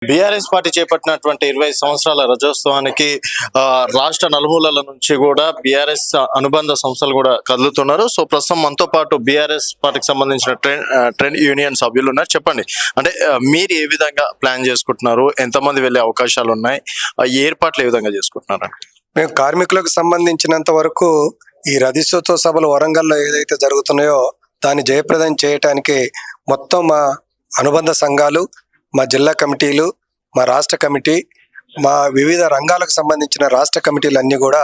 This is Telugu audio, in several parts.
బీఆర్ఎస్ పార్టీ చేపట్టినటువంటి 20 సంవత్సరాల రజోత్సవానికి రాష్ట్ర నలుమూలల నుంచి కూడా బీఆర్ఎస్ అనుబంధ సంస్థలు కూడా కదులుతున్నారు. సో ప్రస్తుతం మనతో పాటు బీఆర్ఎస్ పార్టీకి సంబంధించిన ట్రెండ్ యూనియన్ సభ్యులు ఉన్నారు. చెప్పండి, అంటే మీరు ఏ విధంగా ప్లాన్ చేసుకుంటున్నారు, ఎంతమంది వెళ్ళే అవకాశాలు ఉన్నాయి, ఏర్పాట్లు ఏ విధంగా చేసుకుంటున్నారు? మేము కార్మికులకు సంబంధించినంత వరకు ఈ రజతోత్సవ సభలు వరంగల్లో ఏదైతే జరుగుతున్నాయో దాన్ని జయప్రదం చేయటానికి మొత్తం మా అనుబంధ సంఘాలు, మా జిల్లా కమిటీలు, మా రాష్ట్ర కమిటీ, మా వివిధ రంగాలకు సంబంధించిన రాష్ట్ర కమిటీలు అన్నీ కూడా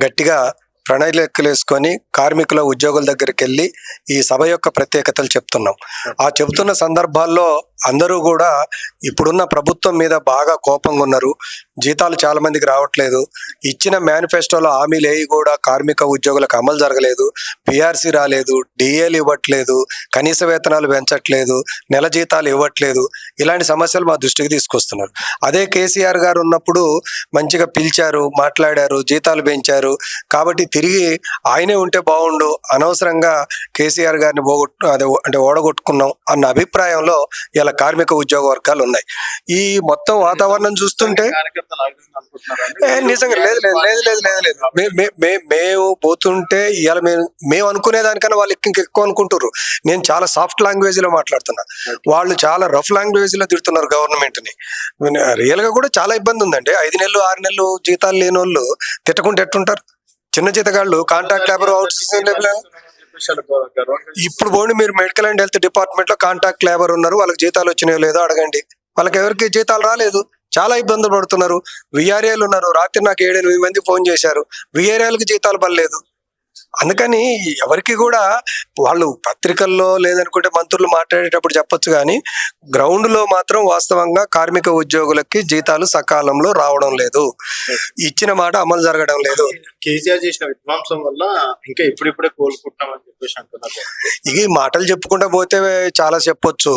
గట్టిగా ప్రణాళికలు వేసుకొని కార్మికుల ఉద్యోగుల దగ్గరికి వెళ్ళి ఈ సభ యొక్క ప్రత్యేకతలు చెప్తున్నాం. ఆ చెబుతున్న సందర్భాల్లో అందరూ కూడా ఇప్పుడున్న ప్రభుత్వం మీద బాగా కోపంగా ఉన్నారు. జీతాలు చాలా మందికి రావట్లేదు, ఇచ్చిన మేనిఫెస్టోలో హామీలు ఏవి కూడా కార్మిక ఉద్యోగులకు అమలు జరగలేదు, పిఆర్సీ రాలేదు, డిఏలు ఇవ్వట్లేదు, కనీస వేతనాలు పెంచట్లేదు, నెల జీతాలు ఇవ్వట్లేదు. ఇలాంటి సమస్యలు మా దృష్టికి తీసుకొస్తున్నారు. అదే కేసీఆర్ గారు ఉన్నప్పుడు మంచిగా పిలిచారు, మాట్లాడారు, జీతాలు పెంచారు. కాబట్టి తిరిగి ఆయనే ఉంటే బాగుండు, అనవసరంగా కేసీఆర్ గారిని ఓడగొట్టుకున్నాం అన్న అభిప్రాయంలో ఇలా కార్మిక ఉద్యోగ వర్గాలు ఉన్నాయి. ఈ మొత్తం వాతావరణం చూస్తుంటే నిజంగా లేదు లేదు లేదు లేదు లేదు లేదు మేము పోతుంటే ఇవాళ మేము అనుకునే దానికన్నా వాళ్ళు ఇంకెక్కువ అనుకుంటారు. నేను చాలా సాఫ్ట్ లాంగ్వేజ్ లో మాట్లాడుతున్నా, వాళ్ళు చాలా రఫ్ లాంగ్వేజ్ లో తిడుతున్నారు గవర్నమెంట్ ని. రియల్ గా కూడా చాలా ఇబ్బంది ఉందండి. 5 నెలలు 6 నెలలు జీతాలు లేని వాళ్ళు తిట్టకుంటే ఎట్టుంటారు? చిన్న జీతగాళ్ళు, కాంట్రాక్ట్ లేబర్, అవుట్ ఇప్పుడు పోండి మీరు మెడికల్ అండ్ హెల్త్ డిపార్ట్మెంట్ లో కాంట్రాక్ట్ లేబర్ ఉన్నారు, వాళ్ళకి జీతాలు వచ్చినాయో లేదో అడగండి. వాళ్ళకి ఎవరికి జీతాలు రాలేదు, చాలా ఇబ్బందులు పడుతున్నారు. విఆర్ఏలు ఉన్నారు, రాత్రి నాకు 7-8 మంది ఫోన్ చేశారు, విఆర్ఏలకు జీతాలు పడలేదు. అందుకని ఎవరికి కూడా వాళ్ళు పత్రికల్లో లేదనుకుంటే మంత్రులు మాట్లాడేటప్పుడు చెప్పొచ్చు, కానీ గ్రౌండ్ లో మాత్రం వాస్తవంగా కార్మిక ఉద్యోగులకి జీతాలు సకాలంలో రావడం లేదు, ఇచ్చిన మాట అమలు జరగడం లేదు. కేసీఆర్ చేసిన విధ్వంసం వల్ల ఇంకా ఇప్పుడిప్పుడే కోలుకుంటామని చెప్పేసి అంటున్నారు. ఈ మాటలు చెప్పుకుంటా పోతే చాలా చెప్పొచ్చు,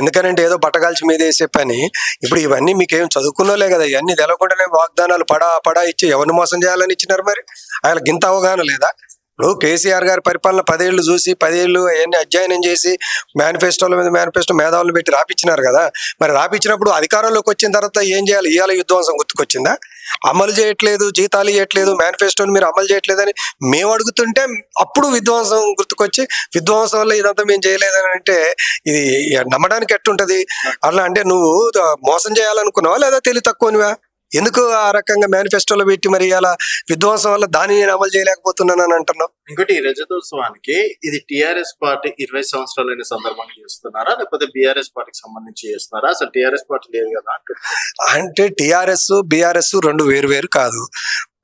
ఎందుకనంటే ఏదో బట్టగాల్చి మీద వేసే పని. ఇప్పుడు ఇవన్నీ మీకేం చదువుకున్నోలే కదా, ఇవన్నీ తెలవకుండానే వాగ్దానాలు పడా ఇచ్చి ఎవరిని మోసం చేయాలని ఇచ్చినారు. మరి ఆయన గింత అవగాహన లేదా? ఇప్పుడు కేసీఆర్ గారి పరిపాలన 10 ఏళ్ళు చూసి 10 ఏళ్ళు అవన్నీ అధ్యయనం చేసి మేనిఫెస్టో మేధావులను పెట్టి రాపిచ్చినారు కదా. మరి రాపిచ్చినప్పుడు అధికారంలోకి వచ్చిన తర్వాత ఏం చేయాలి? ఇవాళ విధ్వంసం గుర్తుకొచ్చిందా? అమలు చేయట్లేదు, జీతాలు ఇవ్వట్లేదు, మేనిఫెస్టోని మీరు అమలు చేయట్లేదని మేము అడుగుతుంటే అప్పుడు విధ్వంసం గుర్తుకొచ్చి విధ్వంసం వల్ల ఇదంతా మేము చేయలేదని అంటే ఇది నమ్మడానికి ఎట్టుంటది? అట్లా అంటే నువ్వు మోసం చేయాలనుకున్నావా లేదా తెలివి తక్కువనివా? ఎందుకు ఆ రకంగా మేనిఫెస్టోలో పెట్టి మరి అలా విధ్వంసం వల్ల దాన్ని నేను అమలు చేయలేకపోతున్నానని అంటున్నావు? ఇంకోటి, ఈ రజతోత్సవానికి ఇది టిఆర్ఎస్ పార్టీ 20 సంవత్సరాలైన సందర్భానికి చేస్తున్నారా, లేకపోతే బీఆర్ఎస్ పార్టీకి సంబంధించి చేస్తున్నారా? అసలు టిఆర్ఎస్ పార్టీ లేదు కదా అంటే టిఆర్ఎస్ బిఆర్ఎస్ రెండు వేరు కాదు.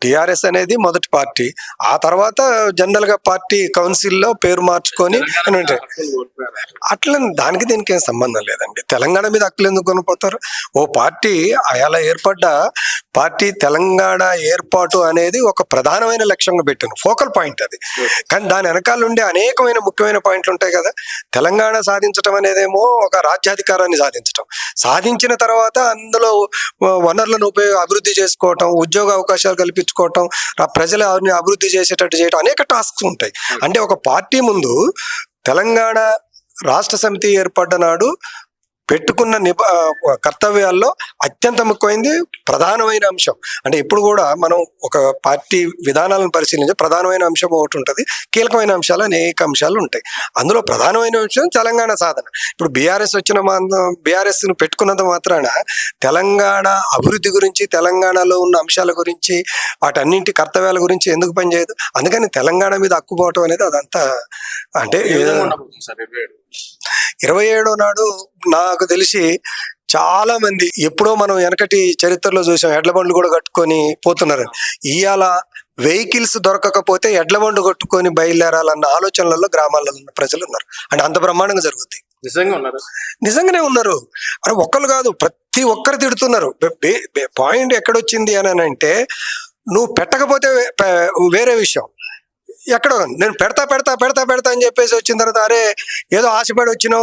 టిఆర్ఎస్ అనేది మొదటి పార్టీ, ఆ తర్వాత జనరల్ గా పార్టీ కౌన్సిల్లో పేరు మార్చుకొని అట్లా దానికి దీనికి ఏం సంబంధం లేదండి. తెలంగాణ మీద హక్కులు ఎందుకు కొనిపోతారు? ఓ పార్టీ అలా ఏర్పడ్డ పార్టీ తెలంగాణ ఏర్పాటు అనేది ఒక ప్రధానమైన లక్ష్యంగా పెట్టాను, ఫోకల్ పాయింట్ అది. కానీ దాని వెనకాల ఉండే అనేకమైన ముఖ్యమైన పాయింట్లు ఉంటాయి కదా. తెలంగాణ సాధించడం అనేదేమో ఒక రాజ్యాధికారాన్ని సాధించిన తర్వాత అందులో వనరులను అభివృద్ధి చేసుకోవటం, ఉద్యోగ అవకాశాలు కల్పించుకోవటం, ప్రజల అభివృద్ధి చేసేటట్టు చేయటం, అనేక టాస్క్స్ ఉంటాయి. అంటే ఒక పార్టీ ముందు తెలంగాణ రాష్ట్ర సమితి ఏర్పడ్డ నాడు పెట్టుకున్న కర్తవ్యాల్లో అత్యంత ముఖ్యమైనది ప్రధానమైన అంశం. అంటే ఇప్పుడు కూడా మనం ఒక పార్టీ విధానాలను పరిశీలించే ప్రధానమైన అంశం ఒకటి ఉంటుంది, కీలకమైన అంశాలు అనేక అంశాలు ఉంటాయి. అందులో ప్రధానమైన అంశం తెలంగాణ సాధన. ఇప్పుడు బీఆర్ఎస్ ను పెట్టుకున్నంత మాత్రాన తెలంగాణ అభివృద్ధి గురించి, తెలంగాణలో ఉన్న అంశాల గురించి, వాటన్నింటి కర్తవ్యాల గురించి ఎందుకు పనిచేయదు? అందుకని తెలంగాణ మీద హక్కుపోవటం అనేది అదంతా అంటే 27వ నాడు నాకు తెలిసి చాలా మంది ఎప్పుడో మనం వెనకటి చరిత్రలో చూసాం, ఎడ్ల బండ్లు కూడా కట్టుకొని పోతున్నారు. ఇవాళ వెహికల్స్ దొరకకపోతే ఎడ్ల బండ్లు కట్టుకొని బయలుదేరాలన్న ఆలోచనలలో గ్రామాలలో ఉన్న ప్రజలు ఉన్నారు. అంటే అంత బ్రహ్మాండంగా జరుగుతుంది. నిజంగానే ఉన్నారు. అరే ఒక్కరు కాదు, ప్రతి ఒక్కరు తిడుతున్నారు. పాయింట్ ఎక్కడొచ్చింది అని అంటే, నువ్వు పెట్టకపోతే వేరే విషయం, ఎక్కడో నేను పెడతా అని చెప్పేసి వచ్చిన తర్వాత అరే ఏదో ఆశపడి వచ్చినో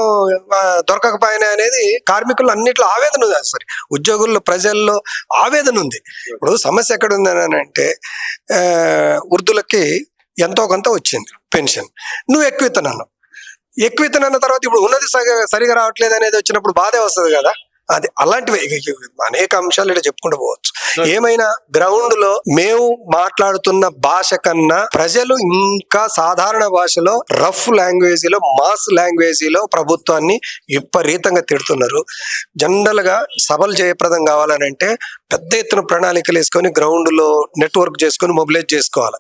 దొరకకపోయినా అనేది కార్మికులు అన్నిట్లో ఆవేదన ఉంది. సరే, ఉద్యోగుల్లో ప్రజల్లో ఆవేదన ఉంది. ఇప్పుడు సమస్య ఎక్కడ ఉంది అని అంటే, వృద్ధులకి ఎంతో కొంత వచ్చింది పెన్షన్, నువ్వు ఎక్కువ ఇత్తనన్న తర్వాత ఇప్పుడు ఉన్నది సరిగా రావట్లేదు అనేది వచ్చినప్పుడు బాధే వస్తుంది కదా. అది అలాంటివి అనేక అంశాలు ఇక్కడ చెప్పుకుంటూ పోవచ్చు. ఏమైనా గ్రౌండ్ లో మేము మాట్లాడుతున్న భాష కన్నా ప్రజలు ఇంకా సాధారణ భాషలో రఫ్ లాంగ్వేజ్ లో మాస్ లాంగ్వేజ్ లో ప్రభుత్వాన్ని విపరీతంగా తిడుతున్నారు. జనరల్ గా సభలు జయప్రదం కావాలనంటే పెద్ద ఎత్తున ప్రణాళికలు వేసుకొని గ్రౌండ్ లో నెట్వర్క్ చేసుకొని మొబిలైజ్ చేసుకోవాలి.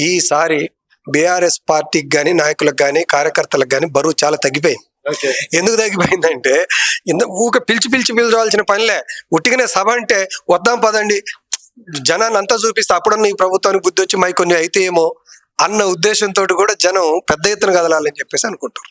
ఈసారి బీఆర్ఎస్ పార్టీకి గాని నాయకులకు గాని కార్యకర్తలకు గాని బరువు చాలా తగ్గిపోయింది. ఎందుకు తగ్గిపోయిందంటే ఊక పిలిచాల్సిన పనిలే. ఉట్టిగానే సభ అంటే వద్దాం పదండి జనాన్ని అంతా చూపిస్తే అప్పుడన్నా ఈ ప్రభుత్వానికి బుద్ధి వచ్చి మై కొన్ని అయితే ఏమో అన్న ఉద్దేశంతో కూడా జనం పెద్ద ఎత్తున కదలాలని చెప్పేసి అనుకుంటారు.